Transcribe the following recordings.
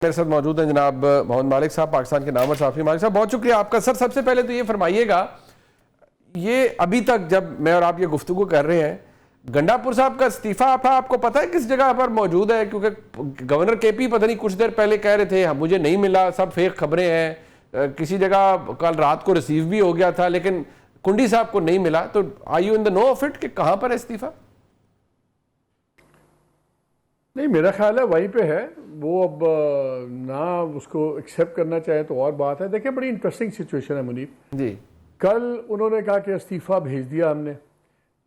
मेरे साथ मौजूद हैं जनाब मोहम्मद मालिक साहब, पाकिस्तान के नामवर सहाफ़ी। मालिक साहब बहुत शुक्रिया आपका। सर सबसे पहले तो ये फरमाइएगा, ये अभी तक जब मैं और आप ये गुफ्तगू कर रहे हैं, गंडापुर साहब का इस्तीफा आपको पता है किस जगह पर मौजूद है? क्योंकि गवर्नर केपी पता नहीं कुछ देर पहले कह रहे थे मुझे नहीं मिला, सब फेक खबरें हैं, किसी जगह कल रात को रिसीव भी हो गया था लेकिन कुंडी साहब को नहीं मिला। तो are you in the know of it कि कहाँ पर है इस्तीफा? नहीं, मेरा ख्याल है वहीं पे है वो। अब ना उसको एक्सेप्ट करना चाहे तो और बात है। देखिए बड़ी इंटरेस्टिंग सिचुएशन है मुनीब जी। कल उन्होंने कहा कि इस्तीफा भेज दिया हमने,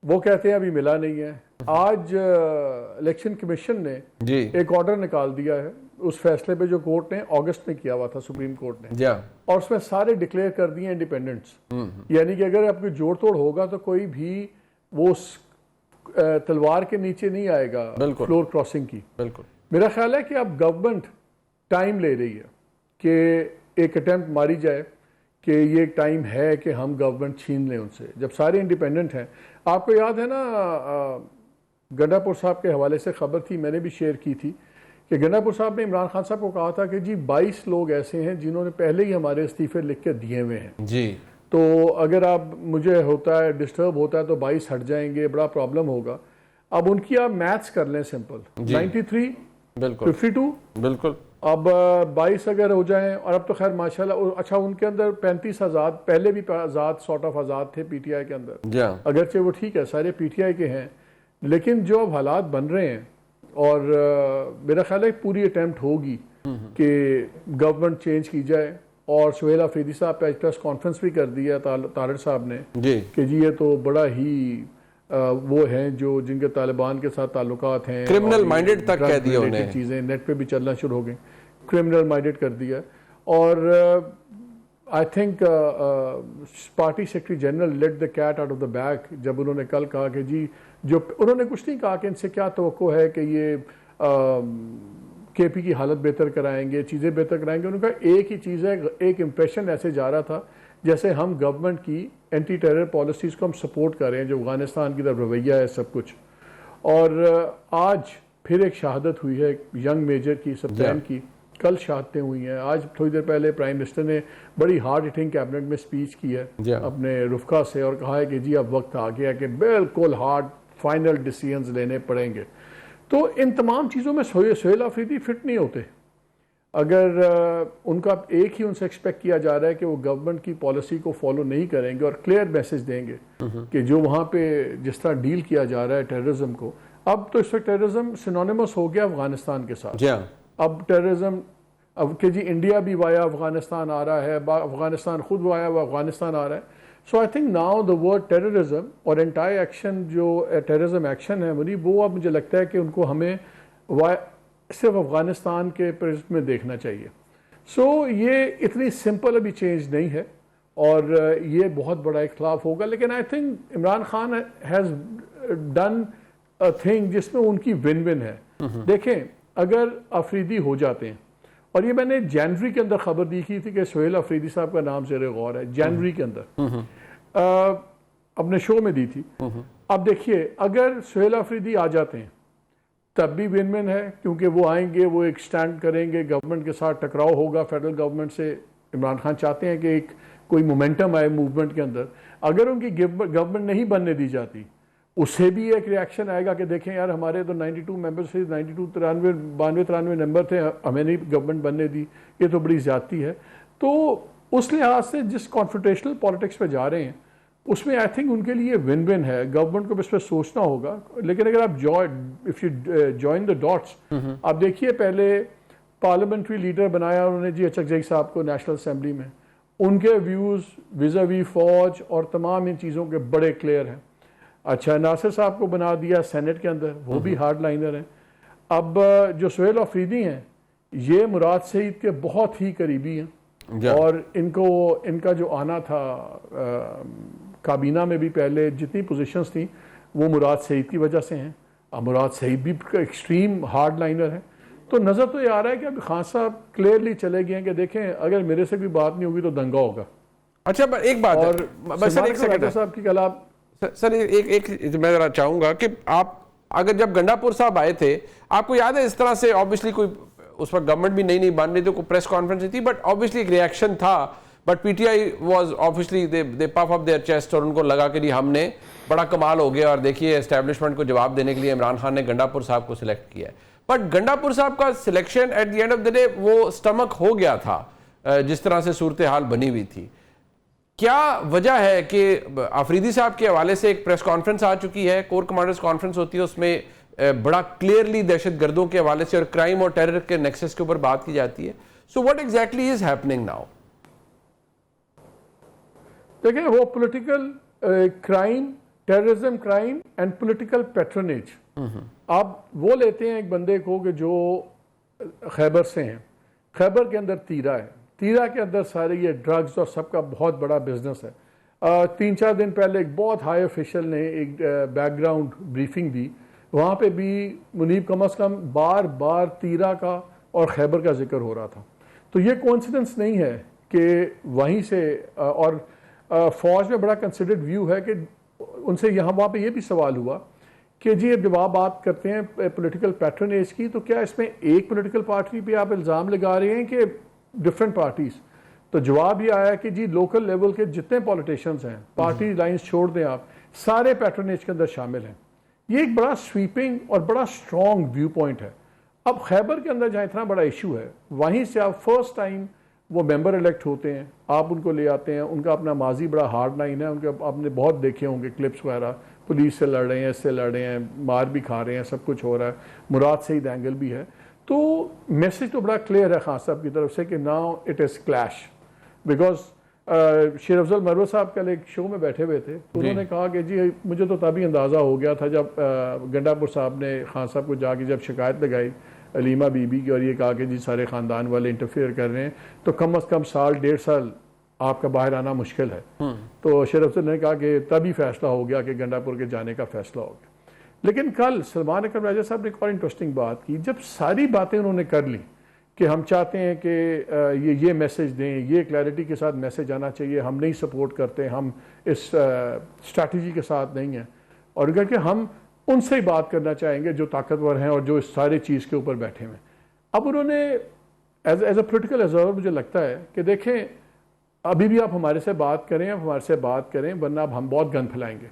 वो कहते हैं अभी मिला नहीं है। आज इलेक्शन कमीशन ने जी एक ऑर्डर निकाल दिया है उस फैसले पे जो कोर्ट ने अगस्त में किया हुआ था, सुप्रीम कोर्ट ने, जी, और उसमें सारे डिक्लेयर कर दिए इंडिपेंडेंट्स। यानी कि अगर आपकी जोड़ तोड़ होगा तो कोई भी वो तलवार के नीचे नहीं आएगा फ्लोर क्रॉसिंग की। बिल्कुल। मेरा ख्याल है कि अब गवर्नमेंट टाइम ले रही है कि एक अटेम्प्ट मारी जाए कि ये टाइम है कि हम गवर्नमेंट छीन लें उनसे, जब सारे इंडिपेंडेंट हैं। आपको याद है ना, गंडापुर साहब के हवाले से खबर थी, मैंने भी शेयर की थी कि गंडापुर साहब ने इमरान खान साहब को कहा था कि जी 22 लोग ऐसे हैं जिन्होंने पहले ही हमारे इस्तीफे लिख के दिए हुए हैं जी, तो अगर आप मुझे होता है डिस्टर्ब होता है तो 22 हट जाएंगे, बड़ा प्रॉब्लम होगा। अब उनकी आप मैथ्स कर लें सिंपल, 93 बिल्कुल 52 बिल्कुल, अब 22 अगर हो जाएं, और अब तो खैर माशाल्लाह अच्छा उनके अंदर 35 आज़ाद, पहले भी आज़ाद सॉर्ट ऑफ आज़ाद थे पीटीआई के अंदर, अगरचे वो ठीक है सारे पीटीआई के हैं, लेकिन जो अब हालात बन रहे हैं और मेरा ख्याल है पूरी अटेम्प्ट होगी कि गवर्नमेंट चेंज की जाए। और सुहेल अफरीदी साहब पे प्रेस कॉन्फ्रेंस भी कर दिया तारड़ साहब ने कि जी ये तो बड़ा ही वो हैं जो जिनके तालिबान के साथ ताल्लुकात हैं, क्रिमिनल माइंडेड तक कह दिया उन्हें, चीज़ें नेट पे भी चलना शुरू हो गई, क्रिमिनल माइंडेड कर दिया। और I think party secretary general let the cat out of the bag जब उन्होंने कल कहा कि जी जो उन्होंने कुछ नहीं कहा कि इनसे क्या तवक्को है कि ये केपी की हालत बेहतर कराएंगे, चीज़ें बेहतर कराएंगे। उनका एक ही चीज़ है, एक इम्प्रेशन ऐसे जा रहा था जैसे हम गवर्नमेंट की एंटी टेरर पॉलिसीज़ को हम सपोर्ट कर रहे हैं, जो अफगानिस्तान की तरफ रवैया है सब कुछ। और आज फिर एक शहादत हुई है यंग मेजर की, सप्तान की, कल शहादतें हुई हैं। आज थोड़ी देर पहले प्राइम मिनिस्टर ने बड़ी हार्ड हिटिंग कैबिनेट में स्पीच की है अपने रुफका से और कहा है कि जी अब वक्त आ गया कि बिल्कुल हार्ड फाइनल डिसीजंस लेने पड़ेंगे। तो इन तमाम चीज़ों में सुहेल अफरीदी फिट नहीं होते। अगर उनका एक ही उनसे एक्सपेक्ट किया जा रहा है कि वो गवर्नमेंट की पॉलिसी को फॉलो नहीं करेंगे और क्लियर मैसेज देंगे कि जो वहाँ पे जिस तरह डील किया जा रहा है टेररिज्म को, अब तो इस वक्त टेररिज्म सिनोनिमस हो गया अफगानिस्तान के साथ। अब टेररिज्म अब कि जी इंडिया भी वाया अफगानिस्तान आ रहा है, अफगानिस्तान खुद वाया हुआ अफगानिस्तान आ रहा है। So I think now the word terrorism और एंटायर एक्शन जो टेररिज्म एक्शन है मुझे वो अब मुझे लगता है कि उनको हमें सिर्फ अफगानिस्तान के प्रिज्म में देखना चाहिए। सो ये इतनी सिंपल अभी चेंज नहीं है और ये बहुत बड़ा इख्तलाफ होगा, लेकिन I think Imran Khan has done a thing जिसमें उनकी विन विन है। देखें अगर अफरीदी हो जाते हैं, और ये मैंने जनवरी के अंदर खबर दी की थी कि सुहेल अफरीदी साहब का नाम ज़ेरे गौर है, जनवरी के अंदर अपने शो में दी थी। अब देखिए अगर सुहेल अफरीदी आ जाते हैं तब भी विन विन है, क्योंकि वो आएंगे, वो एक स्टैंड करेंगे, गवर्नमेंट के साथ टकराव होगा फेडरल गवर्नमेंट से। इमरान खान चाहते हैं कि एक कोई मोमेंटम आए मूवमेंट के अंदर। अगर उनकी गवर्नमेंट नहीं बनने दी जाती उससे भी एक रिएक्शन आएगा कि देखें यार हमारे तो 92 मेंबर से 92 नंबर थे, हमें नहीं गवर्नमेंट बनने दी, ये तो बड़ी ज्यादती है। तो उस लिहाज से जिस कॉन्फ्रोंटेशनल पॉलिटिक्स पे जा रहे हैं उसमें आई थिंक उनके लिए विन विन है। गवर्नमेंट को इस पर सोचना होगा, लेकिन अगर आप if you join the dots, आप देखिए पहले पार्लियामेंट्री लीडर बनाया उन्होंने जी अचकजई साहब को नेशनल असेंबली में, उनके व्यूज़ विज़ावी फौज और तमाम इन चीज़ों के बड़े क्लियर हैं। अच्छा नासिर साहब को बना दिया सेनेट के अंदर, वो भी हार्ड लाइनर हैं। अब जो सुहेल अफरीदी हैं ये मुराद सईद के बहुत ही करीबी हैं और इनका जो आना था काबीना में भी पहले जितनी पोजीशंस थी वो मुराद सईद की वजह से हैं। अब मुराद सईद भी एक्सट्रीम हार्ड लाइनर हैं। तो नज़र तो ये आ रहा है कि अब खान साहब क्लियरली चले गए हैं कि देखें अगर मेरे से भी बात नहीं होगी तो दंगा होगा। अच्छा एक बात और सर एक सेकंड साहब की कल आप सर एक मैं जरा चाहूंगा कि आप अगर जब गंडापुर साहब आए थे आपको याद है इस तरह से ऑब्वियसली कोई उस वक्त गवर्नमेंट भी नई बन रही थी, कोई प्रेस कॉन्फ्रेंस नहीं थी, बट ऑब्वियसली एक रिएक्शन था। But PTI was obviously they puff up their chest और उनको लगा कि जी हमने बड़ा कमाल हो गया, और देखिए एस्टेब्लिशमेंट को जवाब देने के लिए इमरान खान ने गंडापुर साहब को सिलेक्ट किया है। बट गंडापुर साहब का selection at the end of the day वो स्टमक हो गया था जिस तरह से सूरत हाल बनी हुई थी। क्या वजह है कि आफरीदी साहब के हवाले से एक प्रेस कॉन्फ्रेंस आ चुकी है, कोर कमांडर्स कॉन्फ्रेंस होती है, उसमें बड़ा क्लियरली दहशत गर्दों के हवाले से और क्राइम और टेरर के नेक्सस के ऊपर बात की जाती है। So what exactly is happening now? देखिए, वो political crime, terrorism crime and political patronage, आप वो लेते हैं एक बंदे को कि जो खैबर से हैं, खैबर के अंदर तीरा है, तीरा के अंदर सारे ये ड्रग्स और सबका बहुत बड़ा बिजनेस है। 3-4 दिन पहले एक बहुत हाई ऑफिशियल ने एक बैकग्राउंड ब्रीफिंग दी, वहाँ पे भी मुनीब कम अज़ कम बार बार तीरा का और खैबर का जिक्र हो रहा था। तो ये कोइंसिडेंस नहीं है कि वहीं से, और फौज में बड़ा कंसिडर्ड व्यू है कि उनसे यहाँ वहाँ पे ये भी सवाल हुआ कि जी जब आप बात करते हैं पॉलिटिकल पैट्रनेज की, तो क्या इसमें एक पॉलिटिकल पार्टी पे आप इल्ज़ाम लगा रहे हैं कि डिफरेंट पार्टीज? तो जवाब ये आया कि जी लोकल लेवल के जितने पॉलिटिशियंस हैं, पार्टी लाइंस छोड़ दें आप, सारे पैट्रनेज के अंदर शामिल हैं। ये एक बड़ा स्वीपिंग और बड़ा स्ट्रॉन्ग व्यू पॉइंट है। अब खैबर के अंदर जहाँ इतना बड़ा इशू है, वहीं से आप फर्स्ट टाइम वो मेंबर इलेक्ट होते हैं, आप उनको ले आते हैं, उनका अपना माजी बड़ा हार्ड लाइन है, उनके आपने बहुत देखे होंगे क्लिप्स वगैरह, पुलिस से लड़ रहे हैं, इससे लड़ रहे हैं, मार भी खा रहे हैं, सब कुछ हो रहा है, मुराद सईद एंगल भी है। तो मैसेज तो बड़ा क्लियर है खान साहब की तरफ से कि now it is clash, because शेर अफजल मरवत साहब कल एक शो में बैठे हुए थे, तो उन्होंने कहा कि जी मुझे तो तभी अंदाज़ा हो गया था जब गंडापुर साहब ने खान साहब को जाके जब शिकायत लगाई अलीमा बीबी की, और ये कहा कि जी सारे ख़ानदान वाले इंटरफेयर कर रहे हैं, तो कम अज़ कम साल 1.5 साल आपका बाहर आना मुश्किल है। तो शेर अफजल ने कहा कि तभी फैसला हो गया कि गंडापुर के जाने का फैसला हो गया। लेकिन कल सलमान अकरम राजा साहब ने एक और इंटरेस्टिंग बात की, जब सारी बातें उन्होंने कर ली कि हम चाहते हैं कि ये मैसेज दें, ये क्लैरिटी के साथ मैसेज आना चाहिए, हम नहीं सपोर्ट करते, हम इस स्ट्रैटेजी के साथ नहीं हैं, और करके हम उनसे ही बात करना चाहेंगे जो ताकतवर हैं और जो इस सारी चीज़ के ऊपर बैठे हुए हैं। अब उन्होंने एज ए पोलिटिकल ऑब्जर्वर मुझे लगता है कि देखें, अभी भी आप हमारे से बात करें, आप हमारे से बात करें, वरना अब हम बहुत गन फैलाएंगे।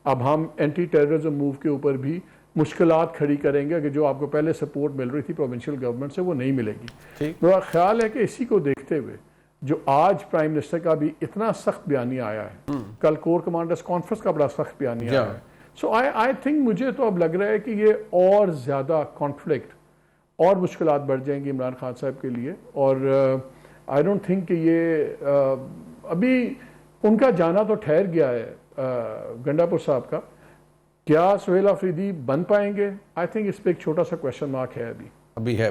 अब हम एंटी टेररिज्म मूव के ऊपर भी मुश्किलात खड़ी करेंगे कि जो आपको पहले सपोर्ट मिल रही थी प्रोविंशियल गवर्नमेंट से, वो नहीं मिलेगी। मेरा ख्याल है कि इसी को देखते हुए जो आज प्राइम मिनिस्टर का भी इतना सख्त बयानिया आया है, कल कोर कमांडर्स कॉन्फ्रेंस का बड़ा सख्त बयानिया आया है, सो आई थिंक मुझे तो अब लग रहा है कि ये और ज़्यादा कॉन्फ्लिक्ट और मुश्किलात बढ़ जाएंगी इमरान खान साहब के लिए। और आई डोंट थिंक कि ये अभी उनका जाना तो ठहर गया है गंडापुर साहब का, क्या सुहेल आफरीदी बन पाएंगे? आई थिंक इस पर एक छोटा सा क्वेश्चन मार्क है अभी है।